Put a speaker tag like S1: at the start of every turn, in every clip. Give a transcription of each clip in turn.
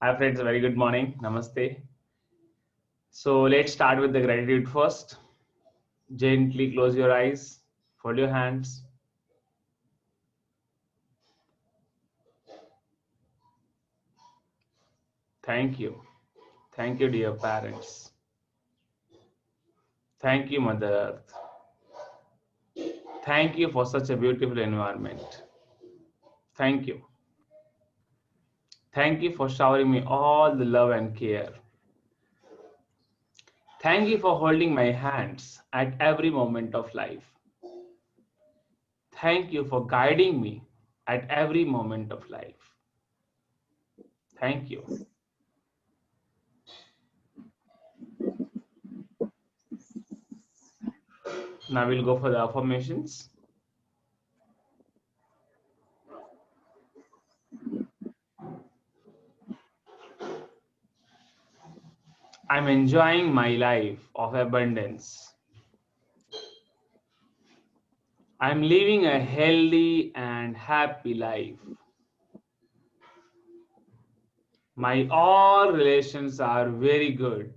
S1: Hi friends, very good morning. Namaste. So let's start with the gratitude first. Gently close your eyes, fold your hands. Thank you. Thank you, dear parents. Thank you, Mother Earth. Thank you for such a beautiful environment. Thank you. Thank you for showering me all the love and care. Thank you for holding my hands at every moment of life. Thank you for guiding me at every moment of life. Thank you. Now we'll go for the affirmations. I'm enjoying my life of abundance. I'm living a healthy and happy life. My all relations are very good.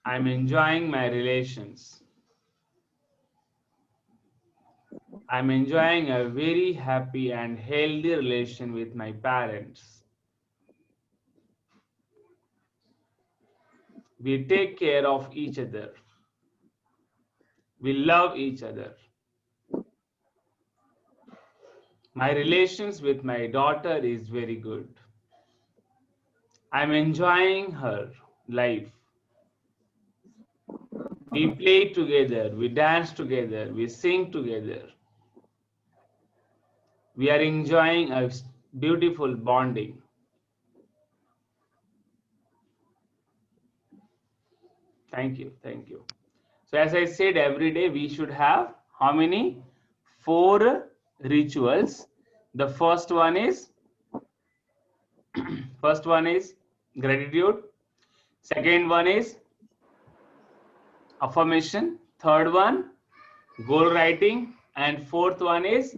S1: I'm enjoying my relations. I'm enjoying a very happy and healthy relation with my parents. We take care of each other. We love each other. My relations with my daughter is very good. I'm enjoying her life. We play together, we dance together, we sing together. We are enjoying a beautiful bonding. Thank you, thank you. So as I said, every day we should have how many? 4 rituals. The first one is gratitude. Second one is affirmation. Third one, goal writing. And fourth one is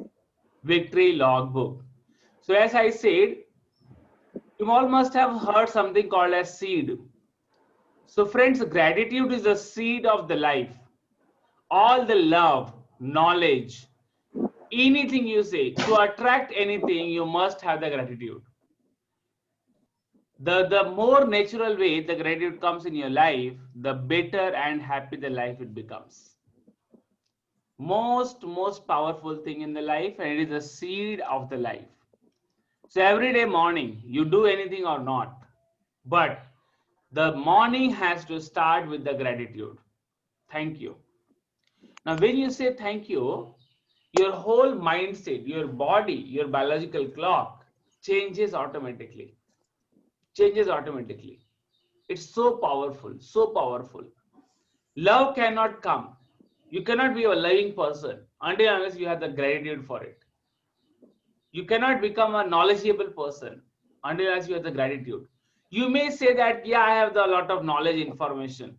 S1: victory logbook. So as I said, you all must have heard something called as seed. So friends, gratitude is the seed of the life. All the love, knowledge, anything you say, to attract anything, you must have the gratitude. The more natural way the gratitude comes in your life, the better and happy the life it becomes. Most powerful thing in the life, and it is the seed of the life. So every day morning, you do anything or not, but the morning has to start with the gratitude. Thank you. Now, when you say thank you, your whole mindset, your body, your biological clock changes automatically. Changes automatically. It's so powerful, so powerful. Love cannot come. You cannot be a loving person until unless you have the gratitude for it. You cannot become a knowledgeable person until unless you have the gratitude. You may say that, yeah, I have a lot of knowledge, information.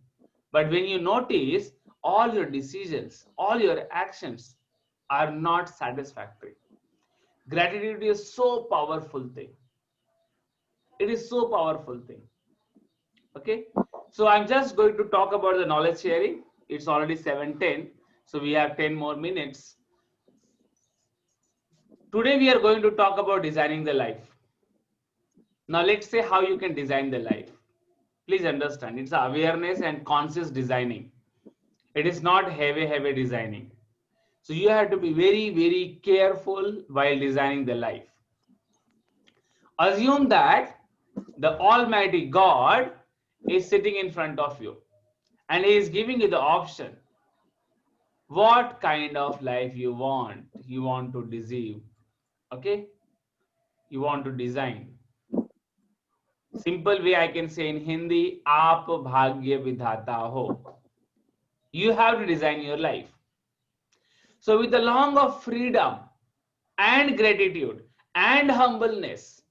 S1: But when you notice all your decisions, all your actions are not satisfactory. Gratitude is so powerful thing. It is so powerful thing. Okay. So I'm just going to talk about the knowledge sharing. It's already 7:10. So we have 10 more minutes. Today we are going to talk about designing the life. Now let's say how you can design the life. Please understand, it's awareness and conscious designing. It is not heavy designing. So you have to be very careful while designing the life. Assume that the Almighty God is sitting in front of you and He is giving you the option. What kind of life you want to deserve. Okay? You want to design. Simple way I can say in Hindi, aap bhagya vidhata ho. You have to design your life. So with the long of freedom and gratitude and humbleness,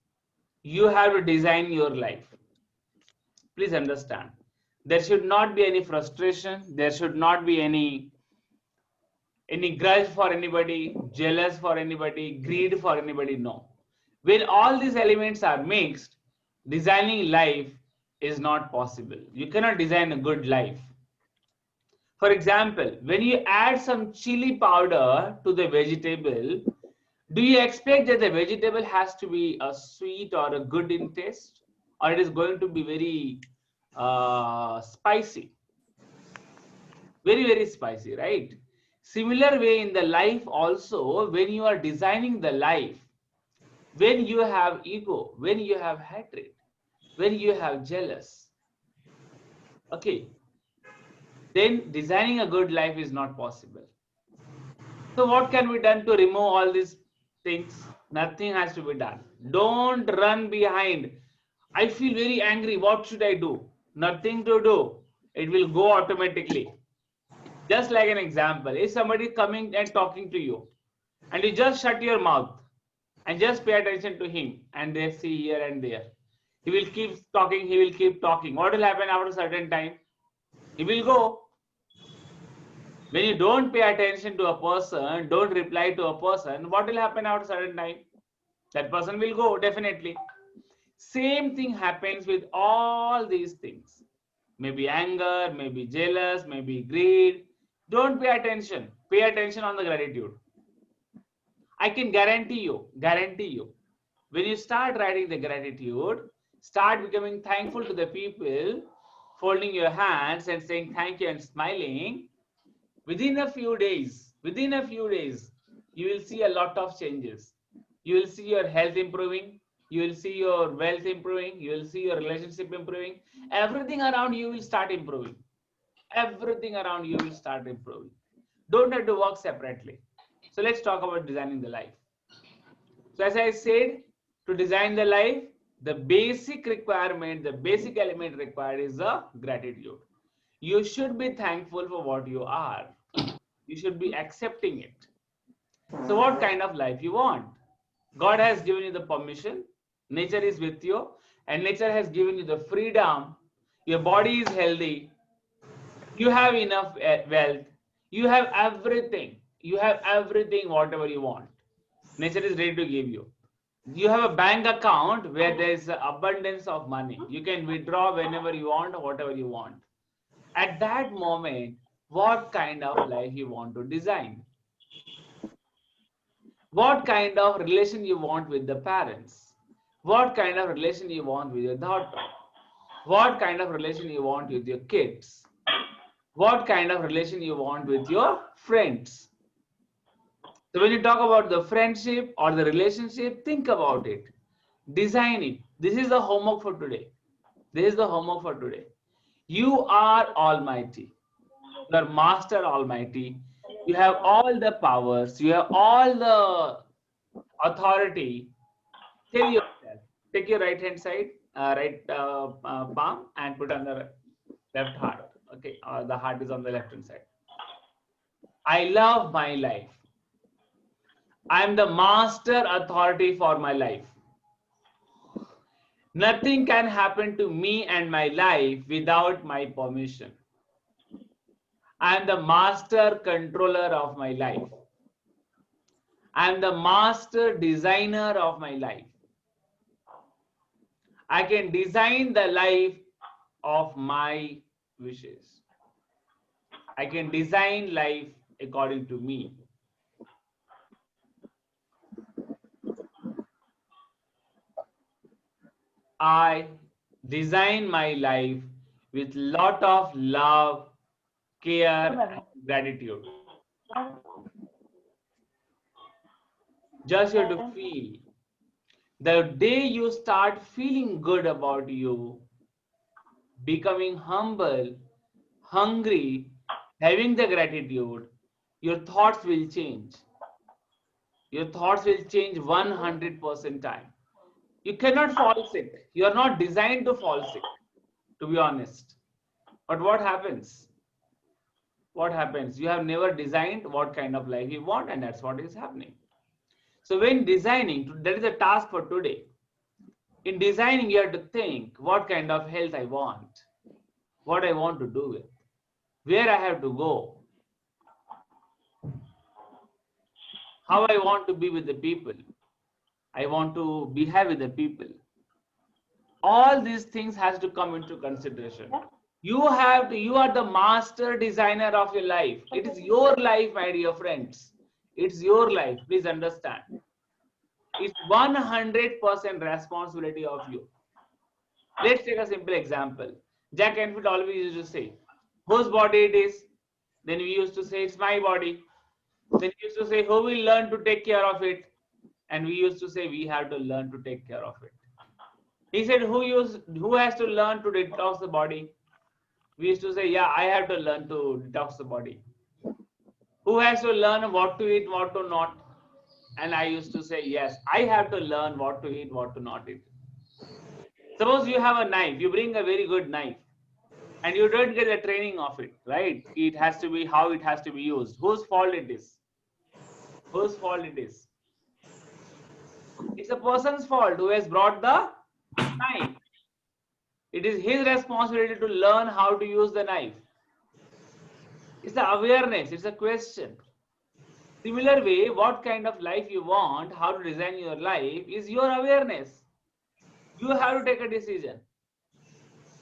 S1: you have to design your life. Please understand. There should not be any frustration. There should not be any grudge for anybody, jealous for anybody, greed for anybody. No. When all these elements are mixed, designing life is not possible. You cannot design a good life. For example, when you add some chili powder to the vegetable, do you expect that the vegetable has to be a sweet or a good in taste, or it is going to be very spicy? Very, very spicy, right? Similar way in the life also, when you are designing the life, when you have ego, when you have hatred, when you have jealous, okay, then designing a good life is not possible. So what can be done to remove all these things? Nothing has to be done. Don't run behind. I feel very angry. What should I do? Nothing to do. It will go automatically. Just like an example, if somebody is coming and talking to you, and you just shut your mouth and just pay attention to him, and they see here and there. He will keep talking, he will keep talking. What will happen after a certain time? He will go. When you don't pay attention to a person, don't reply to a person, what will happen after a certain time? That person will go, definitely. Same thing happens with all these things. Maybe anger, maybe jealous, maybe greed. Don't pay attention. Pay attention on the gratitude. I can guarantee you, when you start writing the gratitude, start becoming thankful to the people, folding your hands and saying thank you and smiling, within a few days, you will see a lot of changes. You will see your health improving, you will see your wealth improving, you will see your relationship improving. Everything around you will start improving. Everything around you will start improving. Don't have to work separately. So let's talk about designing the life. So as I said, to design the life, the basic requirement, the basic element required is the gratitude. You should be thankful for what you are. You should be accepting it. So what kind of life you want? God has given you the permission. Nature is with you, and nature has given you the freedom. Your body is healthy. You have enough wealth. You have everything. You have everything, whatever you want. Nature is ready to give you. You have a bank account where there is abundance of money. You can withdraw whenever you want, whatever you want. At that moment, what kind of life you want to design? What kind of relation you want with the parents? What kind of relation you want with your daughter? What kind of relation you want with your kids? What kind of relation you want with your friends? So when you talk about the friendship or the relationship, think about it. Design it. This is the homework for today. This is the homework for today. You are almighty. You are master almighty. You have all the powers. You have all the authority. Tell yourself. Take your right hand side, right palm, and put on the left heart. Okay, the heart is on the left hand side. I love my life. I am the master authority for my life. Nothing can happen to me and my life without my permission. I am the master controller of my life. I am the master designer of my life. I can design the life of my wishes. I can design life according to me. I design my life with lot of love, care, and gratitude. Just you have to feel. The day you start feeling good about you, becoming humble, hungry, having the gratitude, your thoughts will change. Your thoughts will change 100% time. You cannot fall sick. You are not designed to fall sick, to be honest. But what happens? What happens? You have never designed what kind of life you want, and that's what is happening. So when designing, that is a task for today. In designing, you have to think what kind of health I want, what I want to do with, where I have to go, how I want to be with the people. I want to behave with the people. All these things has to come into consideration. You are the master designer of your life. It is your life, my dear friends. It's your life. Please understand. It's 100% responsibility of you. Let's take a simple example. Jack Canfield always used to say, whose body it is? Then we used to say, it's my body. Then we used to say, who will learn to take care of it? And we used to say, we have to learn to take care of it. He said, who has to learn to detox the body? We used to say, yeah, I have to learn to detox the body. Who has to learn what to eat, what to not? And I used to say, yes, I have to learn what to eat, what to not eat. Suppose you have a knife, you bring a very good knife, and you don't get the training of it, right? It has to be how it has to be used. Whose fault it is? Whose fault it is? It's a person's fault who has brought the knife. It is his responsibility to learn how to use the knife. It's the awareness, it's a question. Similar way, what kind of life you want, how to design your life is your awareness. You have to take a decision.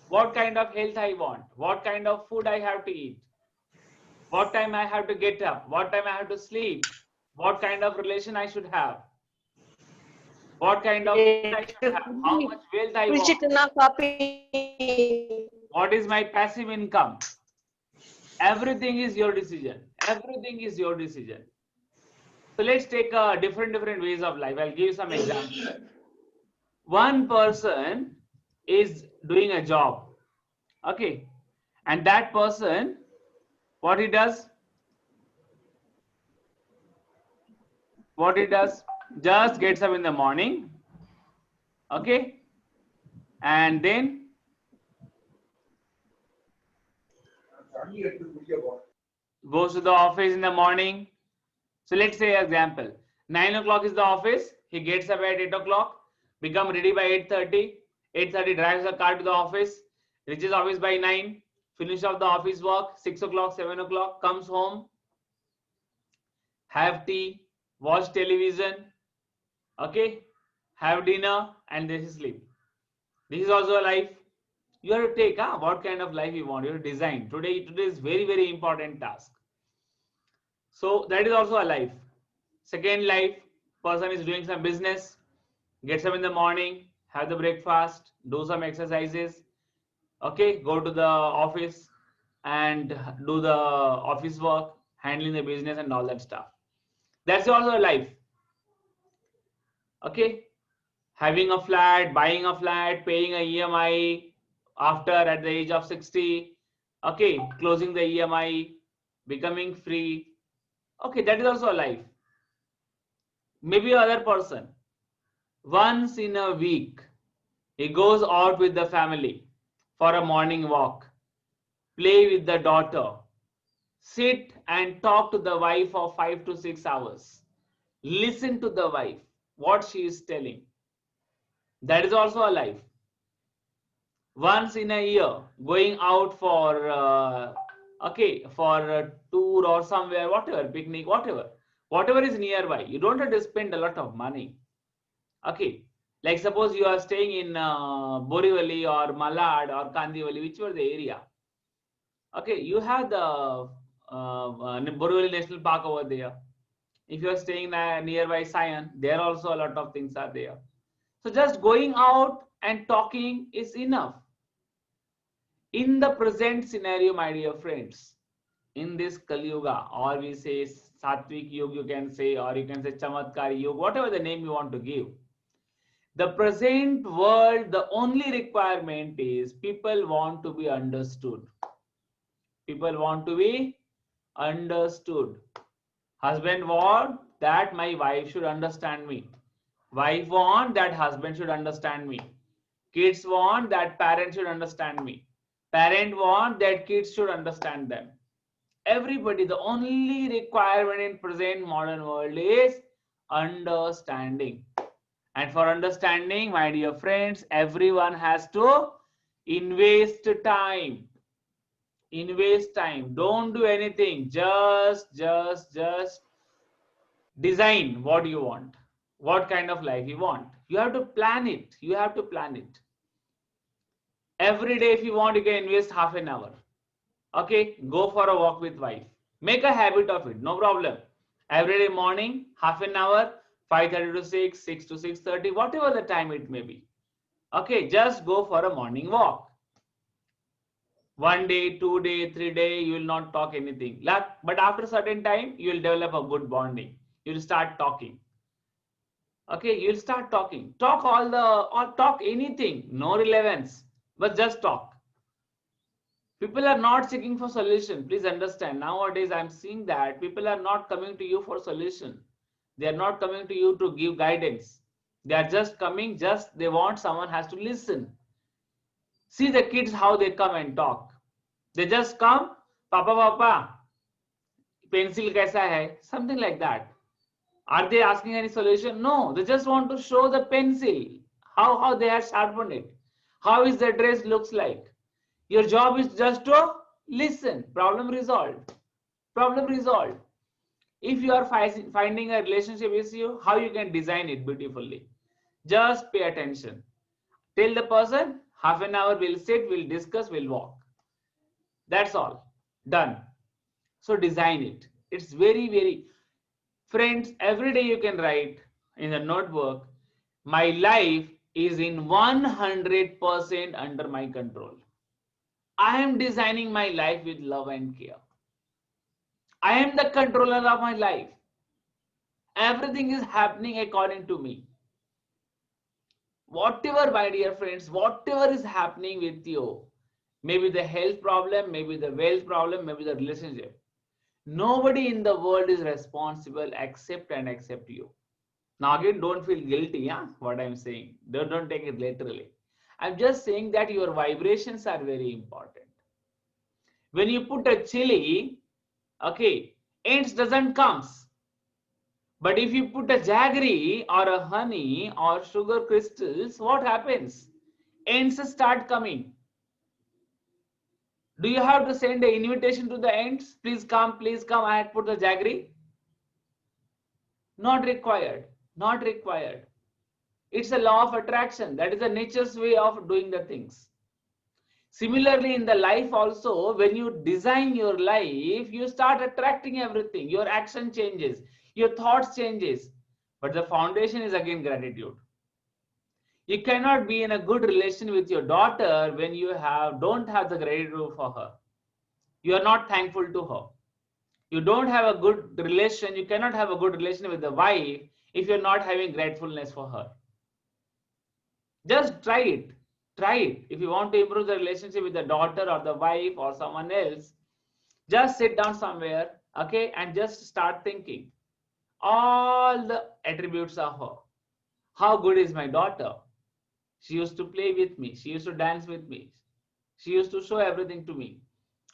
S1: What kind of health I want, what kind of food I have to eat, what time I have to get up, what time I have to sleep, what kind of relation I should have, what kind of food I should have, how much wealth I want, what is my passive income. Everything is your decision. Everything is your decision. So let's take different ways of life. I'll give you some examples. One person is doing a job, okay, and that person, what he does, just gets up in the morning, okay, and then goes to the office in the morning. So let's say example, 9 o'clock is the office. He gets up at 8 o'clock, become ready by 8:30. 8:30 drives the car to the office, reaches office by 9, finish off the office work, 6 o'clock, 7 o'clock, comes home, have tea, watch television, okay, have dinner, and then sleep. This is also a life. You have to take what kind of life you want. You have to design. Today is very important task. So that is also a life. Second life, person is doing some business, gets up in the morning, have the breakfast, do some exercises, okay, go to the office and do the office work, handling the business and all that stuff. That's also a life. Okay, having a flat, buying a flat, paying a EMI after at the age of 60, okay, closing the EMI, becoming free. Okay, that is also a life. Maybe other person, once in a week, he goes out with the family for a morning walk, play with the daughter, sit and talk to the wife for 5 to 6 hours, listen to the wife, what she is telling. That is also a life. Once in a year, going out for for a tour or somewhere, whatever, picnic, whatever is nearby. You don't have to spend a lot of money. Okay, like suppose you are staying in Borivali or Malad or Kandivali, whichever the area. Okay, you have the Borivali National Park over there. If you are staying nearby Sion, there also a lot of things are there. So just going out and talking is enough. In the present scenario, my dear friends, in this Kali Yuga, or we say Sattvic Yuga, you can say, or you can say Chamatkari Yuga, whatever the name you want to give. The present world, the only requirement is people want to be understood. People want to be understood. Husband want that my wife should understand me. Wife want that husband should understand me. Kids want that parents should understand me. Parent want that kids should understand them. Everybody, the only requirement in present modern world is understanding. And for understanding, my dear friends, everyone has to invest time. Invest time. Don't do anything. Just Design what you want, what kind of life you want. You have to plan it. You have to plan it. Every day, if you want, you can invest half an hour. Okay, go for a walk with wife. Make a habit of it, no problem. Every day morning, half an hour, 5:30 to 6, 6 to 6:30, whatever the time it may be. Okay, just go for a morning walk. 1 day, 2 day, 3 day, you will not talk anything. But after a certain time, you will develop a good bonding. You will start talking. Okay, you'll start talking. Talk or talk anything, no relevance, but just talk. People are not seeking for solution. Please understand. Nowadays, I'm seeing that people are not coming to you for solution. They are not coming to you to give guidance. They are just coming, they want someone has to listen. See the kids how they come and talk. They just come, Papa, pencil kaisa hai? Something like that. Are they asking any solution? No, they just want to show the pencil, how they have sharpened it, how is the dress looks like. Your job is just to listen. Problem resolved. Problem resolved. If you are finding a relationship issue, how you can design it beautifully. Just pay attention. Tell the person, half an hour we'll sit, we'll discuss, we'll walk. That's all. Done. So design it. It's very. Friends, every day you can write in a notebook, my life is in 100% under my control. I am designing my life with love and care. I am the controller of my life. Everything is happening according to me. Whatever, my dear friends, whatever is happening with you, maybe the health problem, maybe the wealth problem, maybe the relationship, nobody in the world is responsible except you. Now again, don't feel guilty, yeah, what I'm saying. Don't take it literally. I'm just saying that your vibrations are very important. When you put a chili, okay, ants doesn't comes. But if you put a jaggery or a honey or sugar crystals, what happens? Ants start coming. Do you have to send an invitation to the ants? Please come, I had put the jaggery. Not required, not required. It's a law of attraction. That is the nature's way of doing the things. Similarly, in the life also, when you design your life, you start attracting everything. Your action changes, your thoughts changes. But the foundation is again gratitude. You cannot be in a good relation with your daughter when you don't have the gratitude for her. You are not thankful to her. You don't have a good relation. You cannot have a good relation with the wife if you're not having gratefulness for her. Just try it. Try it. If you want to improve the relationship with the daughter or the wife or someone else, just sit down somewhere, okay, and just start thinking all the attributes of her. How good is my daughter? She used to play with me. She used to dance with me. She used to show everything to me.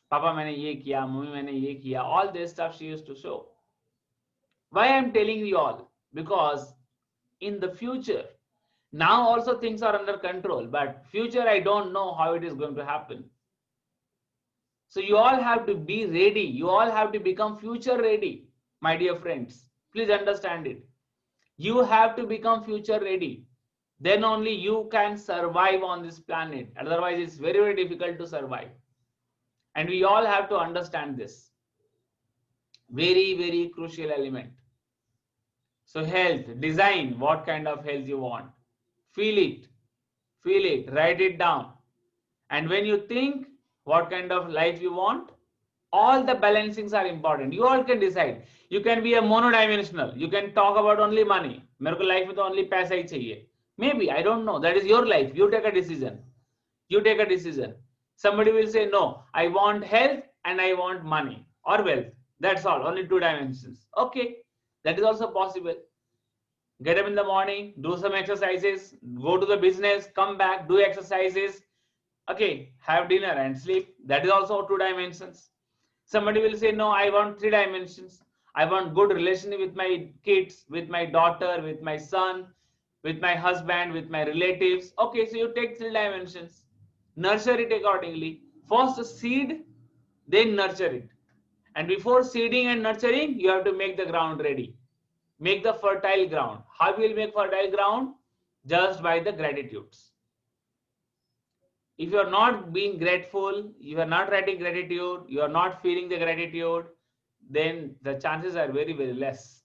S1: Papa, maine ye kiya, mummy, maine ye kiya. All this stuff she used to show. Why I'm telling you all? Because in the future, now also things are under control, but future I don't know how it is going to happen. So you all have to be ready. You all have to become future ready, my dear friends. Please understand it. You have to become future ready. Then only you can survive on this planet. Otherwise, it's very difficult to survive. And we all have to understand this. Very crucial element. So health, design what kind of health you want. Feel it, write it down. And when you think what kind of life you want, all the balancings are important. You all can decide. You can be a monodimensional. You can talk about only money. मेरे को life में तो only पैसा ही चाहिए. Maybe, I don't know. That is your life. You take a decision. You take a decision. Somebody will say, no, I want health and I want money or wealth. That's all. Only 2 dimensions. Okay. That is also possible. Get up in the morning, do some exercises, go to the business, come back, do exercises. Okay, have dinner and sleep. That is also 2 dimensions. Somebody will say, no, I want 3 dimensions. I want good relationship with my kids, with my daughter, with my son, with my husband, with my relatives. Okay, so you take 3 dimensions. Nurture it accordingly. First seed, then nurture it. And before seeding and nurturing, you have to make the ground ready. Make the fertile ground. How will you make fertile ground? Just by the gratitudes. If you are not being grateful, you are not writing gratitude, you are not feeling the gratitude, then the chances are very, very less.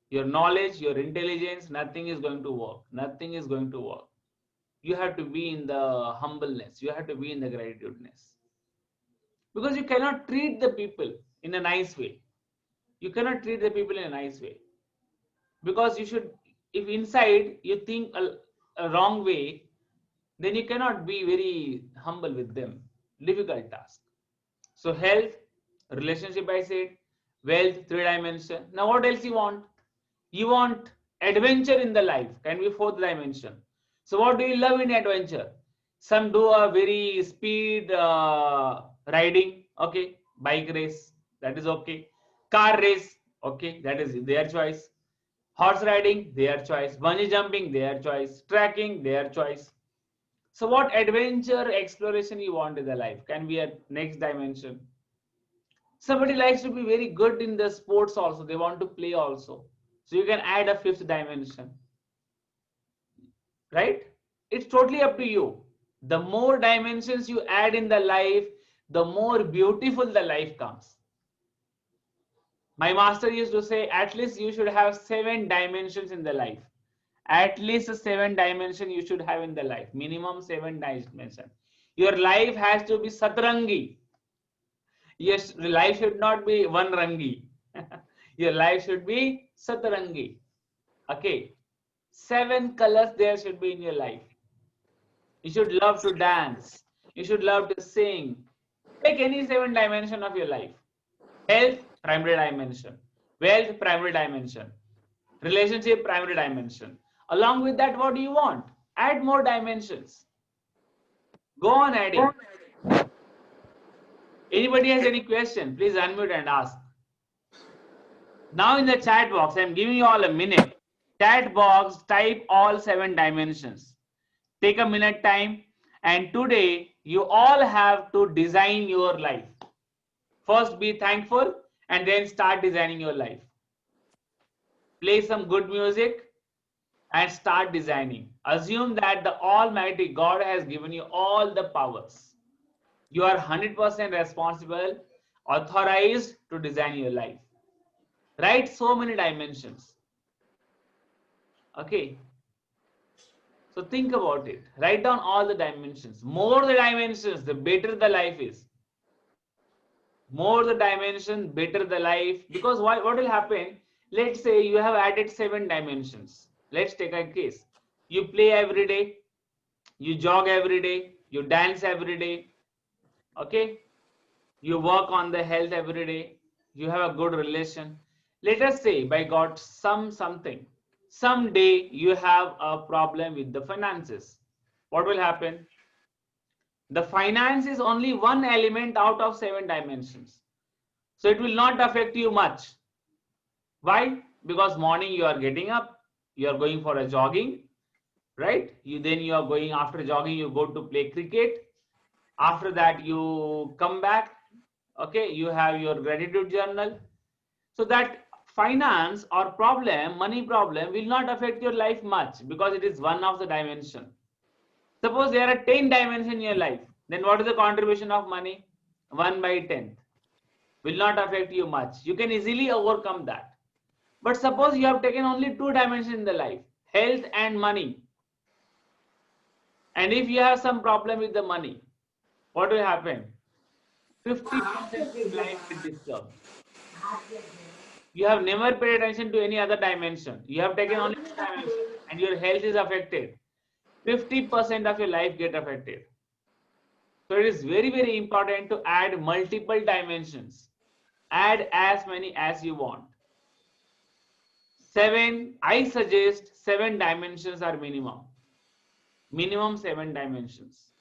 S1: Your knowledge, your intelligence, nothing is going to work. Nothing is going to work. You have to be in the humbleness. You have to be in the gratitudeness. Because you cannot treat the people in a nice way. You cannot treat the people in a nice way. Because you should, if inside you think a wrong way, then you cannot be very humble with them. Difficult task. So health, relationship I said, wealth, 3 dimension. Now what else you want? You want adventure in the life, can be 4th dimension. So what do you love in adventure? Some do a very speed riding, okay, bike race, that is okay. Car race, okay, that is their choice. Horse riding, their choice. Bungee jumping, their choice. Trekking, their choice. So what adventure exploration you want in the life? Can be a next dimension. Somebody likes to be very good in the sports also. They want to play also. So you can add a 5th dimension. Right? It's totally up to you. The more dimensions you add in the life, the more beautiful the life comes. My master used to say, at least you should have 7 dimensions in the life. At least 7 dimensions you should have in the life. Minimum 7 dimensions. Your life has to be satrangi. Yes, life should not be one rangi. Your life should be satrangi. Okay. 7 colors there should be in your life. You should love to dance. You should love to sing. Take any 7 dimension of your life. Health, primary dimension. Wealth, primary dimension. Relationship, primary dimension. Along with that, what do you want? Add more dimensions. Go on adding. Anybody has any question? Please unmute and ask. Now in the chat box, I'm giving you all a minute. Chat box, type all 7 dimensions. Take a minute time, and today you all have to design your life. First be thankful and then start designing your life. Play some good music and start designing. Assume that the Almighty God has given you all the powers. You are 100% responsible, authorized to design your life. Write so many dimensions. Okay. So think about it. Write down all the dimensions. More the dimensions, the better the life is. More the dimension, better the life. Because what will happen? Let's say you have added 7 dimensions. Let's take a case. You play every day, you jog every day, you dance every day. Okay? You work on the health every day. You have a good relation. Let us say by God something. Someday you have a problem with the finances. What will happen? The finance is only one element out of 7 dimensions. So it will not affect you much. Why? Because morning you are getting up, you are going for a jogging, right? Then you are going, after jogging, you go to play cricket. After that, you come back. Okay, you have your gratitude journal. So that finance or problem, money problem will not affect your life much because it is one of the dimension. Suppose there are 10 dimensions in your life, then what is the contribution of money? 1/10 will not affect you much. You can easily overcome that. But suppose you have taken only 2 dimensions in the life, health and money. And if you have some problem with the money, what will happen? 50% of your life will disturb. You have never paid attention to any other dimension. You have taken only 2 dimensions and your health is affected. 50% of your life get affected. So it is very, very important to add multiple dimensions. Add as many as you want. 7, I suggest 7 dimensions are minimum. Minimum 7 dimensions.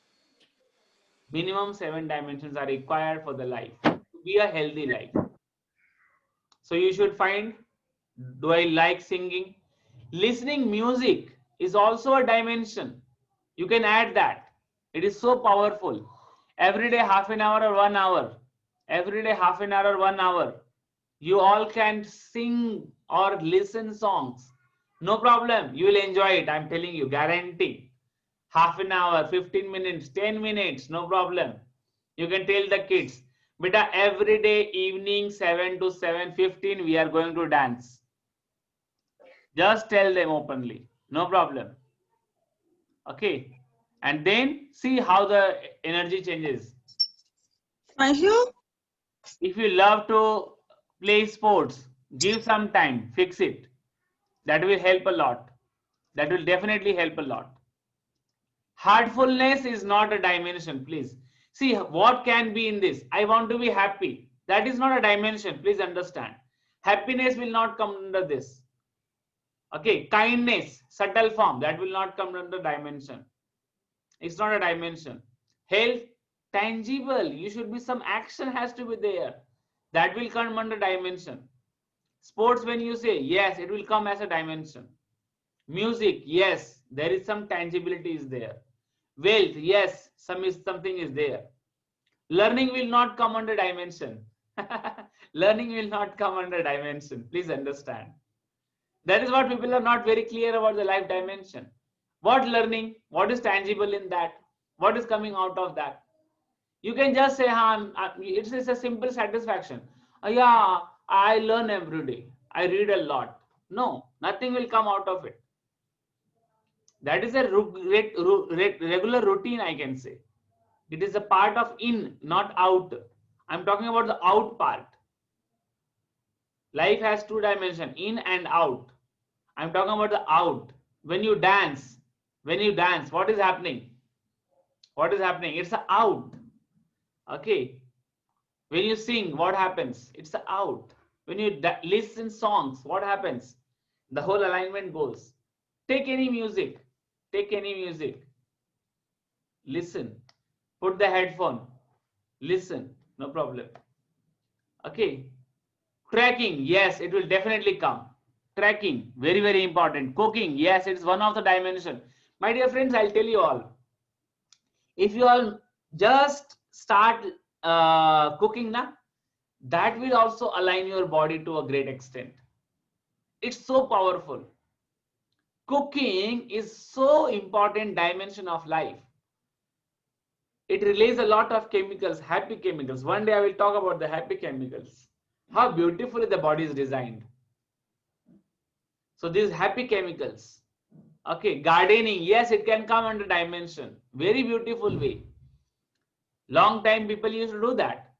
S1: Minimum 7 dimensions are required for the life to be a healthy life. So you should find, do I like singing? Listening music is also a dimension. You can add that. It is so powerful. Every day half an hour or 1 hour. Every day half an hour or 1 hour. You all can sing or listen songs. No problem. You will enjoy it. I'm telling you, guarantee. Half an hour, 15 minutes, 10 minutes, no problem. You can tell the kids, beta, every day evening 7 to 7:15 we are going to dance. Just tell them openly, no problem. Okay. And then see how the energy changes.
S2: Thank you.
S1: If you love to play sports, give some time, fix it. That will help a lot. That will definitely help a lot. Heartfulness is not a dimension, please. See what can be in this. I want to be happy. That is not a dimension, please understand. Happiness will not come under this. Okay, kindness, subtle form, that will not come under dimension. It's not a dimension. Health, tangible. You should be, some action has to be there. That will come under dimension. Sports, when you say, yes, it will come as a dimension. Music, yes, there is some tangibility is there. Wealth, yes, something is there. Learning will not come under dimension. Learning will not come under dimension. Please understand. That is what people are not very clear about the life dimension. What learning? What is tangible in that? What is coming out of that? You can just say, it's a simple satisfaction. Yeah, I learn every day. I read a lot. No, nothing will come out of it. That is a regular routine, I can say. It is a part of in, not out. I'm talking about the out part. Life has two dimensions, in and out. I'm talking about the out. When you dance, what is happening? What is happening? It's a out. Okay. When you sing, what happens? It's a out. When you listen songs, what happens? The whole alignment goes. Take any music. Take any music. Listen. Put the headphone. Listen. No problem. Okay. Tracking. Yes, it will definitely come. Tracking. Very, very important. Cooking. Yes, it's one of the dimension. My dear friends, I'll tell you all. If you all just start cooking now, that will also align your body to a great extent. It's so powerful. Cooking is so important dimension of life. It releases a lot of chemicals, happy chemicals. One day I will talk about the happy chemicals. How beautifully the body is designed. So these happy chemicals. Okay, gardening, yes, it can come under dimension. Very beautiful way. Long time people used to do that.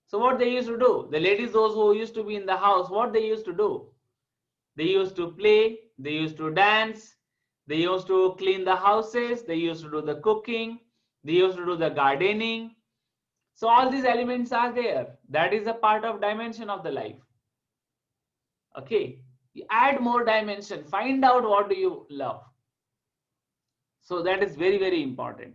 S1: So what they used to do, the ladies, those who used to be in the house, what they used to do? They used to play, they used to dance, they used to clean the houses, they used to do the cooking, they used to do the gardening. So all these elements are there. That is a part of dimension of the life. Okay, you add more dimension, find out what do you love. So that is very, very important.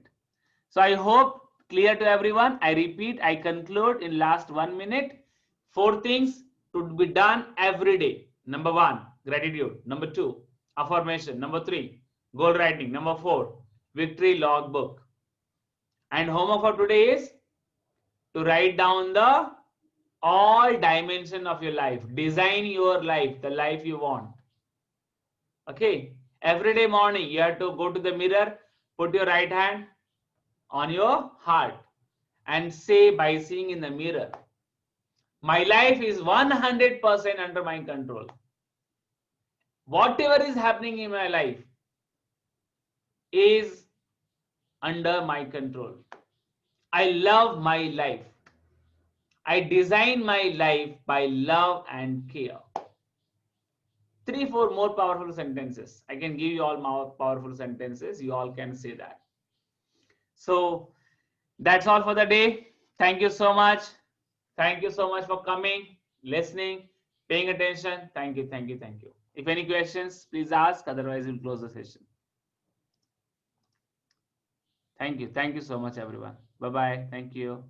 S1: So I hope clear to everyone. I repeat, I conclude in last 1 minute. 4 things to be done every day. Number 1, gratitude. Number 2, affirmation. Number 3, goal writing. Number 4, victory logbook. And homework for today is to write down the all dimension of your life. Design your life, the life you want. Okay. Every day morning, you have to go to the mirror, put your right hand on your heart and say by seeing in the mirror, my life is 100% under my control. Whatever is happening in my life is under my control. I love my life. I design my life by love and care. 3, 4 more powerful sentences. I can give you all more powerful sentences. You all can say that. So that's all for the day. Thank you so much. Thank you so much for coming, listening, paying attention. Thank you, thank you, thank you. If any questions, please ask. Otherwise, we'll close the session. Thank you. Thank you so much, everyone. Bye-bye. Thank you.